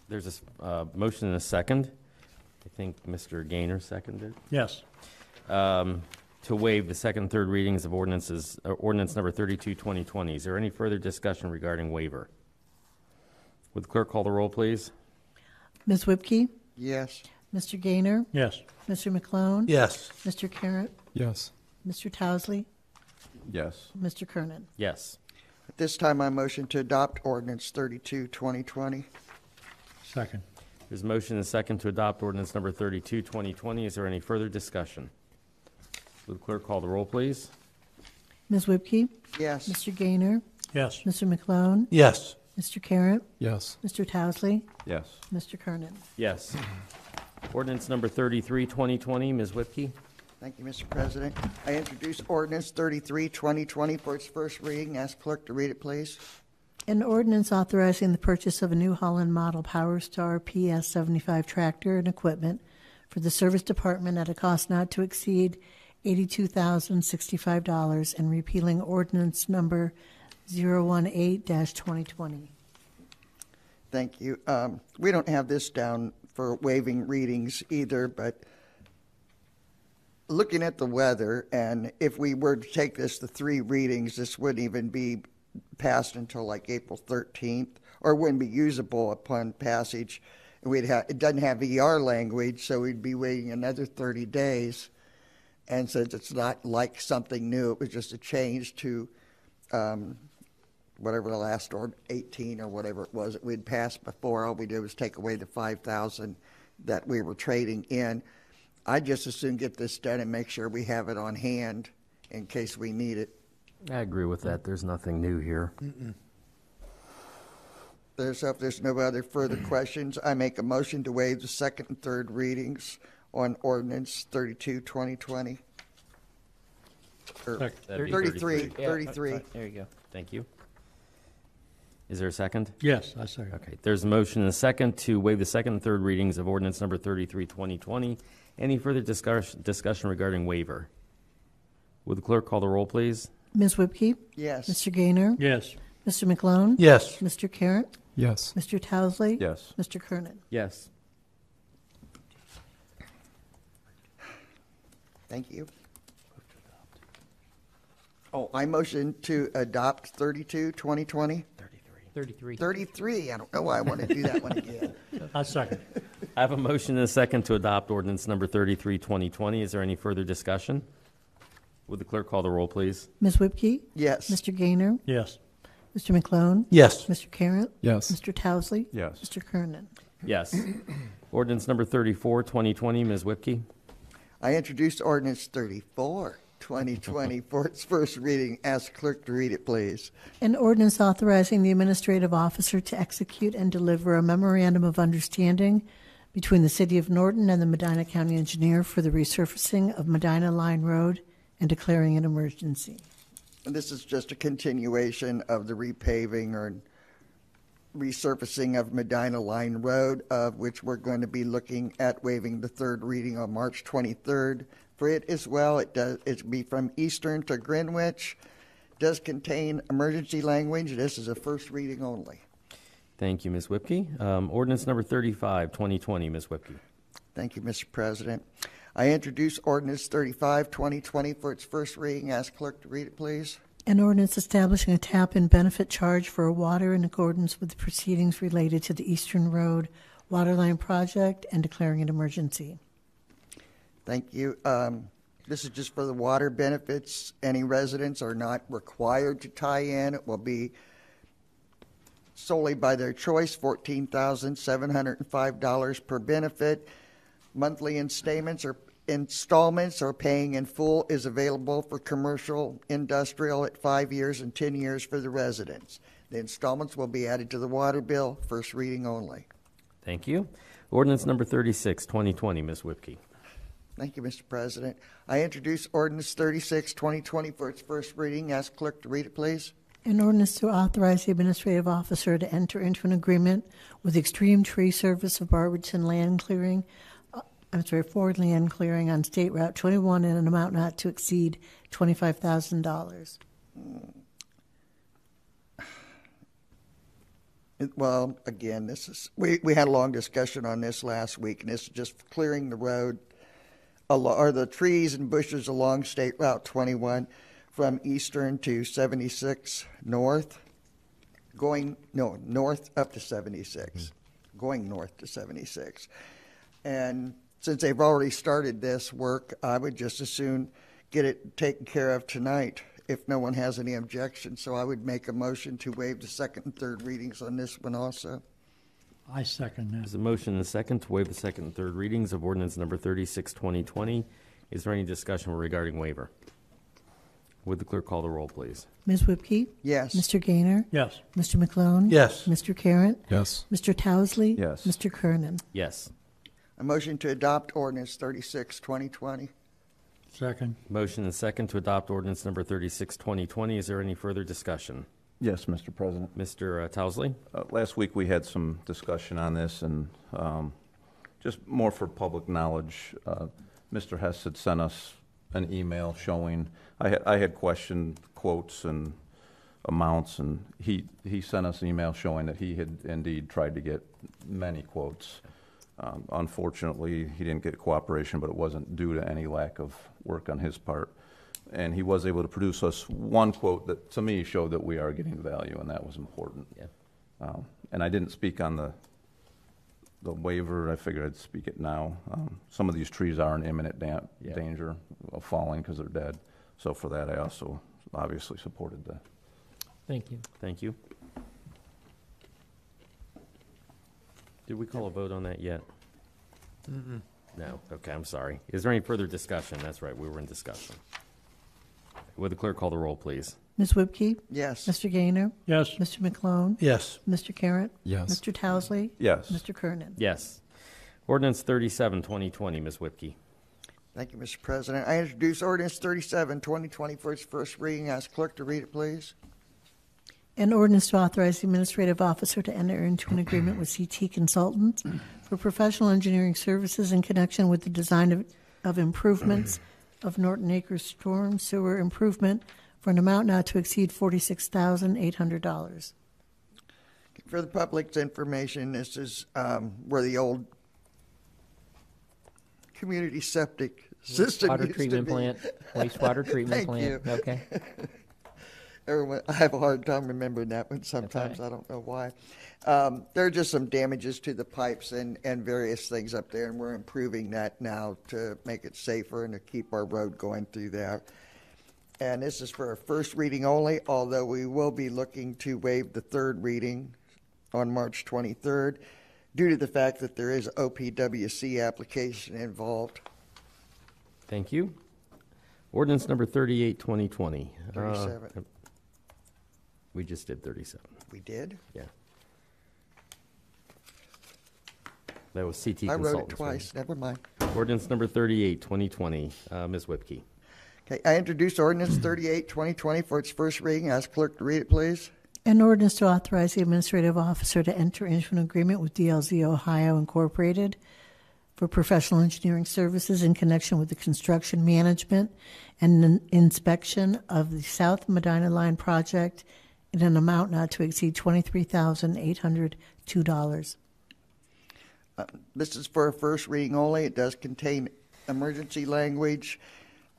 There's a motion and a second. I think Mr. Gaynor seconded. Yes. To to waive the second and third readings of ordinance number 32, 2020. Is there any further discussion regarding waiver? Would the clerk call the roll, please? Ms. Whipke? Yes. Mr. Gaynor? Yes. Mr. McClone? Yes. Mr. Carrot? Yes. Mr. Towsley? Yes. Mr. Kernan? Yes. At this time, I motion to adopt ordinance 32, 2020. Second. There's a motion and a second to adopt ordinance number 32, 2020. Is there any further discussion? Would the clerk call the roll, please? Ms. Whipke? Yes. Mr. Gaynor? Yes. Mr. McClone? Yes. Mr. Carrot? Yes. Mr. Towsley? Yes. Mr. Kernan? Yes. Ordinance number 33, 2020. Ms. Whipke? Thank you, Mr. President. I introduce ordinance 33, 2020 for its first reading. Ask clerk to read it, please. An ordinance authorizing the purchase of a New Holland model Power Star PS 75 tractor and equipment for the Service Department at a cost not to exceed $82,065 and repealing ordinance number 018-2020. Thank you. We don't have this down for waiving readings either, but looking at the weather, and if we were to take this to 3 readings, this wouldn't even be passed until like April 13th, or wouldn't be usable upon passage. It doesn't have ER language, so we'd be waiting another 30 days. And since it's not like something new, it was just a change to whatever the last 18 or whatever it was that we'd passed before. All we did was take away the 5,000 that we were trading in. I'd just as soon get this done and make sure we have it on hand in case we need it. I agree with that. There's nothing new here. If there's no other further questions, I make a motion to waive the second and third readings on ordinance 32, 2020. Or Second. That'd be 33, Yeah, 33. There you go. Thank you. Is there a second? Yes, I second. Okay. There's a motion and a second to waive the second and third readings of ordinance number 33, 2020. Any further discussion regarding waiver? Would the clerk call the roll, please? Ms. Whipke? Yes. Mr. Gaynor? Yes. Mr. McClone? Yes. Mr. Carrot? Yes. Mr. Towsley? Yes. Mr. Kernan? Yes. Thank you. Oh, I motion to adopt 32, 2020. 33. 33. I don't know why I want to do that one again. I second. I have a motion and a second to adopt ordinance number 33, 2020. Is there any further discussion? Would the clerk call the roll, please? Ms. Whipke? Yes. Mr. Gaynor? Yes. Mr. McClone? Yes. Mr. Carrot? Yes. Mr. Towsley? Yes. Mr. Kernan? Yes. Ordinance number 34, 2020. Ms. Whipke? I introduced ordinance 34, 2020 for its first reading. Ask clerk to read it, please. An ordinance authorizing the administrative officer to execute and deliver a memorandum of understanding between the City of Norton and the Medina County Engineer for the resurfacing of Medina Line Road and declaring an emergency. And this is just a continuation of the repaving or resurfacing of Medina Line Road, of which we're going to be looking at waiving the third reading on March 23rd. For it as well, it'll be from Eastern to Greenwich. Does contain emergency language. This is a first reading only. Thank you, Ms. Whipke. Ordinance number 35, 2020. Ms. Whipke? Thank you, Mr. President. I introduce ordinance 35, 2020 for its first reading. Ask clerk to read it, please. An ordinance establishing a tap-in benefit charge for water in accordance with the proceedings related to the Eastern Road Waterline Project and declaring an emergency. Thank you. This is just for the water benefits. Any residents are not required to tie in. It will be solely by their choice, $14,705 per benefit. Monthly installments or paying in full is available for commercial, industrial at 5 years and 10 years for the residents. The installments will be added to the water bill, first reading only. Thank you. Ordinance number 36, 2020. Ms. Whipke? Thank you, Mr. President. I introduce ordinance 36, 2020 for its first reading. Ask clerk to read it, please. An ordinance to authorize the administrative officer to enter into an agreement with Extreme Tree Service of Barberton for land clearing on State Route 21 in an amount not to exceed $25,000. Well, again, this is we had a long discussion on this last week, and this is just clearing the road are the trees and bushes along State Route 21 from Eastern to 76 north, north up to 76, going north to 76. And since they've already started this work, I would just as soon get it taken care of tonight if no one has any objections. So I would make a motion to waive the second and third readings on this one also. I second that. There's a motion and a second to waive the second and third readings of ordinance number 36, 2020. Is there any discussion regarding waiver? Would the clerk call the roll, please? Ms. Whipke? Yes. Mr. Gaynor? Yes. Mr. McClone? Yes. Mr. Carratt? Yes. Mr. Towesley? Yes. Mr. Kernan? Yes. A motion to adopt ordinance 36, 2020. Second. Motion and second to adopt ordinance number 36, 2020. Is there any further discussion? Yes, Mr. President. Mr. Towesley? Last week, we had some discussion on this, and just more for public knowledge, Mr. Hess had sent us an email showing, I had questioned quotes and amounts, and he sent us an email showing that he had indeed tried to get many quotes. Unfortunately, he didn't get cooperation, but it wasn't due to any lack of work on his part. And he was able to produce us one quote that, to me, showed that we are getting value, and that was important. Yeah. And I didn't speak on the waiver. I figured I'd speak it now. Some of these trees are in imminent danger of falling because they're dead. So for that, I also obviously supported that. Thank you. Thank you. Did we call a vote on that yet? No. Okay, I'm sorry. Is there any further discussion? That's right, we were in discussion. Would the clerk call the roll, please? Ms. Whipke? Yes. Mr. Gaynor? Yes. Mr. McClone? Yes. Mr. Carratt? Yes. Mr. Towesley? Yes. Mr. Kernan? Yes. Ordinance 37, 2020, Ms. Whipke. Thank you, Mr. President. I introduce ordinance 37, 2020 for its first reading. Ask clerk to read it, please. An ordinance to authorize the administrative officer to enter into an agreement with CT Consultants for professional engineering services in connection with the design of improvements of Norton Acres storm sewer improvement for an amount not to exceed $46,800. For the public's information, this is where the old community septic system Water used to treatment be. plant, wastewater treatment Thank plant. you. Okay. Everyone, I have a hard time remembering that one sometimes. right. I don't know why. There are just some damages to the pipes and various things up there, and we're improving that now to make it safer and to keep our road going through there. And this is for a first reading only, although we will be looking to waive the third reading on March 23rd due to the fact that there is OPWC application involved. Thank you. Ordinance number 38, 2020. 37. We just did 37. We did? Yeah. That was CT I Consultants. wrote it twice. Never mind. Right? Ordinance number 38, 2020. Ms. Whipke. Okay, I introduce ordinance 38, 2020 for its first reading. Ask clerk to read it, please. An ordinance to authorize the administrative officer to enter into an agreement with DLZ Ohio Incorporated for professional engineering services in connection with the construction management and inspection of the South Medina Line project in an amount not to exceed $23,802. This is for a first reading only. It does contain emergency language,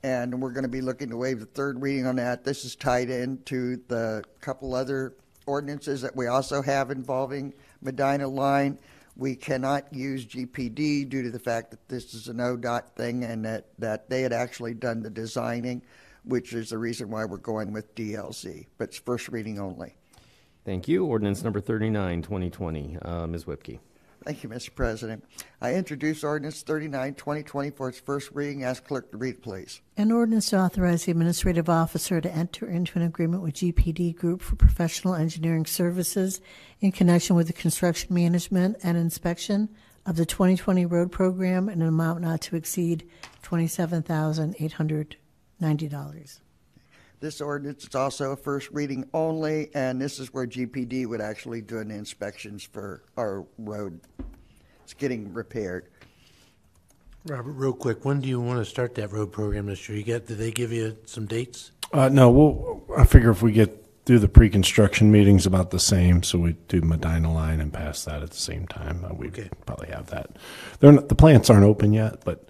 and we're going to be looking to waive the third reading on that. This is tied into the couple other ordinances that we also have involving Medina Line. We cannot use GPD due to the fact that this is an ODOT thing and that they had actually done the designing, which is the reason why we're going with DLZ. But it's first reading only. Thank you. Ordinance number 39, 2020. Ms. Whipke. Thank you, Mr. President. I introduce ordinance 39, 2020 for its first reading. Ask clerk to read it, please. An ordinance to authorize the administrative officer to enter into an agreement with GPD Group for professional engineering services in connection with the construction management and inspection of the 2020 road program in an amount not to exceed $27,890. This ordinance is also a first reading only, and this is where GPD would actually do the inspections for our road. It's getting repaired. Robert, real quick, when do you want to start that road program this year? Did they give you some dates? No, I figure if we get through the pre-construction meetings about the same, so we do Medina Line and pass that at the same time, we Okay. probably have that. The plants aren't open yet, but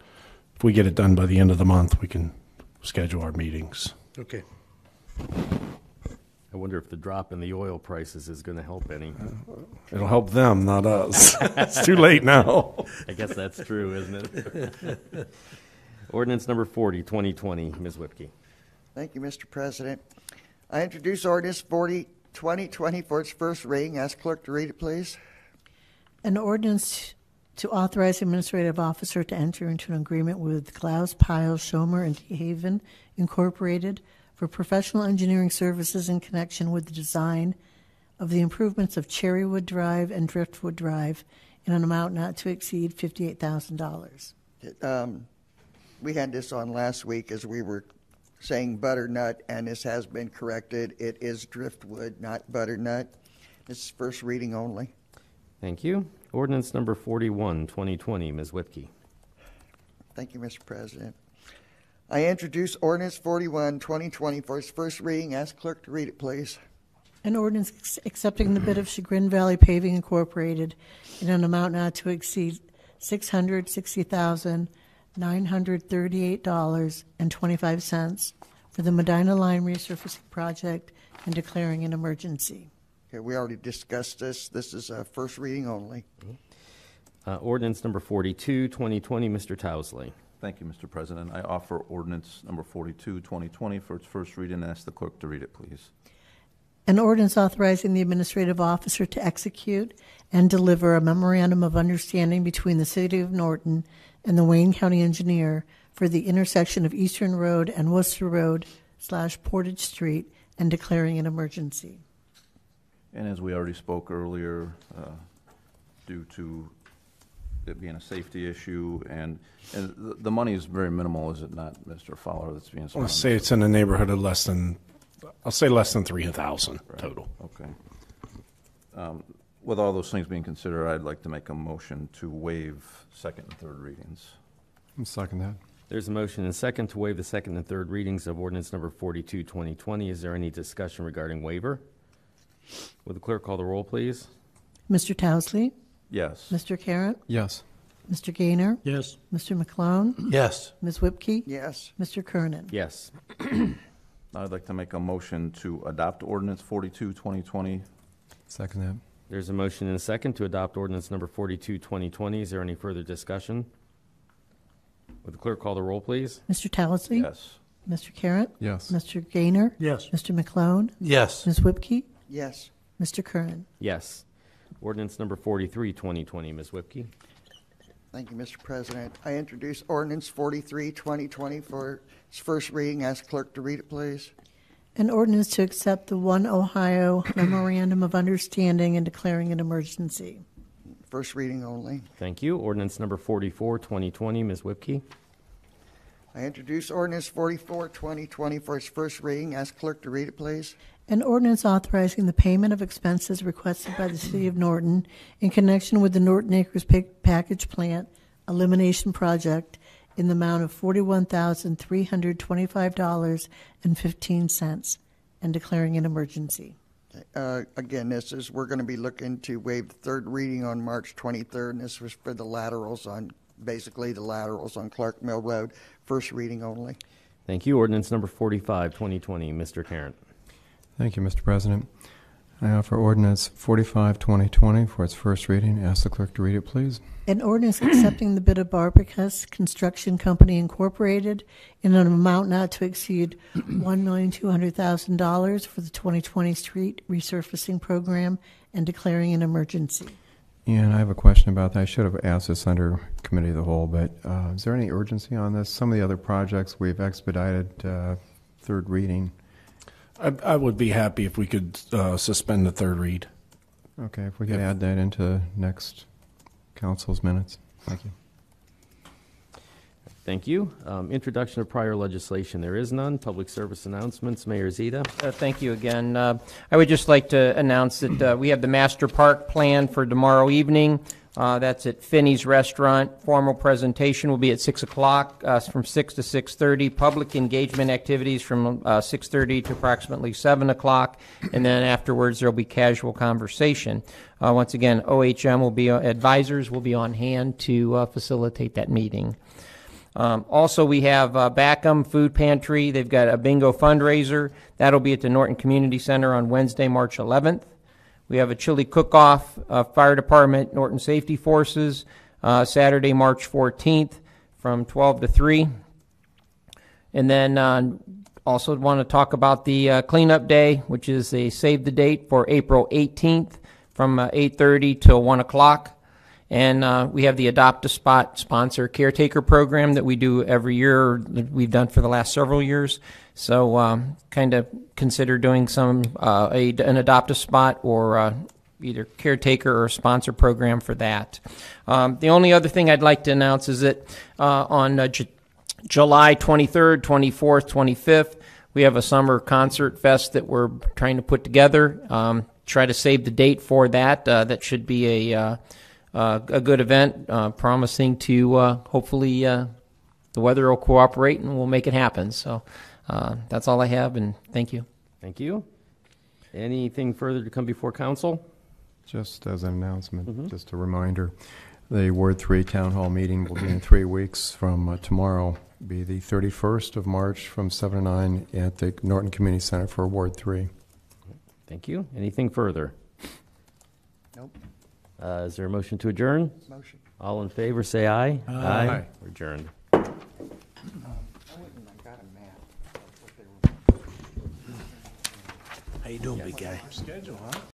if we get it done by the end of the month, we can schedule our meetings. Okay. I wonder if the drop in the oil prices is going to help any. It'll help them, not us. It's too late now. I guess that's true, isn't it? Ordinance number 40, 2020. Ms. Whipke. Thank you, Mr. President. I introduce ordinance 40, 2020 for its first reading. Ask clerk to read it, please. An ordinance to authorize the administrative officer to enter into an agreement with Klaus, Pyle, Schomer, and DeHaven Incorporated for professional engineering services in connection with the design of the improvements of Cherrywood Drive and Driftwood Drive in an amount not to exceed $58,000. We had this on last week as we were saying butternut, and this has been corrected. It is Driftwood, not butternut. This is first reading only. Thank you. Ordinance number 41, 2020. Ms. Whipke. Thank you, Mr. President. I introduce ordinance 41, 2020 for its first reading. Ask clerk to read it, please. An ordinance accepting the bid of Chagrin Valley Paving Incorporated in an amount not to exceed $660,938.25 for the Medina Line resurfacing project and declaring an emergency. Okay, we already discussed this. This is a first reading only. Ordinance number 42, 2020. Mr. Towsley. Thank you, Mr. President. I offer ordinance number 42, 2020 for its first reading and ask the clerk to read it, please. An ordinance authorizing the administrative officer to execute and deliver a memorandum of understanding between the City of Norton and the Wayne County engineer for the intersection of Eastern Road and Worcester Road / Portage Street and declaring an emergency. And as we already spoke earlier, due to it being a safety issue, and the money is very minimal, is it not, Mr. Fowler, that's being I spent? want to say it's in the neighborhood of less than 3,000 Right. total. Okay. With all those things being considered, I'd like to make a motion to waive second and third readings. I'm second that. There's a motion and second to waive the second and third readings of ordinance number 42, 2020. Is there any discussion regarding waiver? Would the clerk call the roll, please? Mr. Towsley? Yes. Mr. Carratt? Yes. Mr. Gaynor? Yes. Mr. McClone? Yes. Ms. Whipke? Yes. Mr. Kernan? Yes. I'd like to make a motion to adopt ordinance 42, 2020. Second that. There's a motion and a second to adopt ordinance number 42, 2020. Is there any further discussion? Would the clerk call the roll, please? Mr. Towsley? Yes. Mr. Carratt? Yes. Mr. Gaynor? Yes. Mr. McClone? Yes. Ms. Whipke? Yes. Mr. Kernan? Yes. Ordinance number 43, 2020. Ms. Whipke. Thank you, Mr. President. I introduce ordinance 43, 2020 for its first reading. Ask clerk to read it, please. An ordinance to accept the One Ohio Memorandum of Understanding and declaring an emergency. First reading only. Thank you. Ordinance number 44, 2020. Ms. Whipke. I introduce ordinance 44, 2020 for its first reading. Ask clerk to read it, please. An ordinance authorizing the payment of expenses requested by the City of Norton in connection with the Norton Acres Package Plant Elimination Project in the amount of $41,325.15 and declaring an emergency. Again, we're going to be looking to waive the third reading on March 23rd, and this was for the laterals on Clark Mill Road. First reading only. Thank you. Ordinance number 45, 2020. Mr. Carratt. Thank you, Mr. President. I offer ordinance 45, 2020 for its first reading. Ask the clerk to read it, please. An ordinance accepting the bid of Barbercus Construction Company Incorporated in an amount not to exceed $1,200,000 for the 2020 street resurfacing program and declaring an emergency. And I have a question about that. I should have asked this under committee of the whole, but is there any urgency on this? Some of the other projects we've expedited third reading. I would be happy if we could suspend the third read. Okay, if we could add that into next council's minutes. Thank you. Thank you. Introduction of prior legislation. There is none. Public service announcements. Mayor Zita. Thank you again. I would just like to announce that we have the master park plan for tomorrow evening. That's at Finney's Restaurant. Formal presentation will be at 6 o'clock, from 6 to 6:30. Public engagement activities from 6:30 to approximately 7 o'clock. And then afterwards, there will be casual conversation. Once again, OHM advisors will be on hand to facilitate that meeting. Also, we have Backham Food Pantry. They've got a bingo fundraiser. That'll be at the Norton Community Center on Wednesday, March 11th. We have a chili cook-off, Fire Department, Norton Safety Forces, Saturday, March 14th from 12 to 3. And then also want to talk about the cleanup day, which is a save the date for April 18th from 8:30 till 1 o'clock. And we have the Adopt a Spot sponsor caretaker program that we do every year, that we've done for the last several years. So kind of consider doing some an Adopt a Spot or either caretaker or sponsor program for that. The only other thing I'd like to announce is that on July 23rd, 24th, 25th, we have a summer concert fest that we're trying to put together. Try to save the date for that. That should be a good event, promising to hopefully the weather will cooperate and we'll make it happen. So that's all I have, and thank you. Thank you. Anything further to come before council? Just as an announcement, just a reminder, the Ward 3 Town Hall meeting will be in 3 weeks from tomorrow, be the 31st of March from 7 to 9 at the Norton Community Center for Ward 3. Thank you. Anything further? Nope. Is there a motion to adjourn? Motion. All in favor, say aye. Aye. We're adjourned. How you doing, big guy?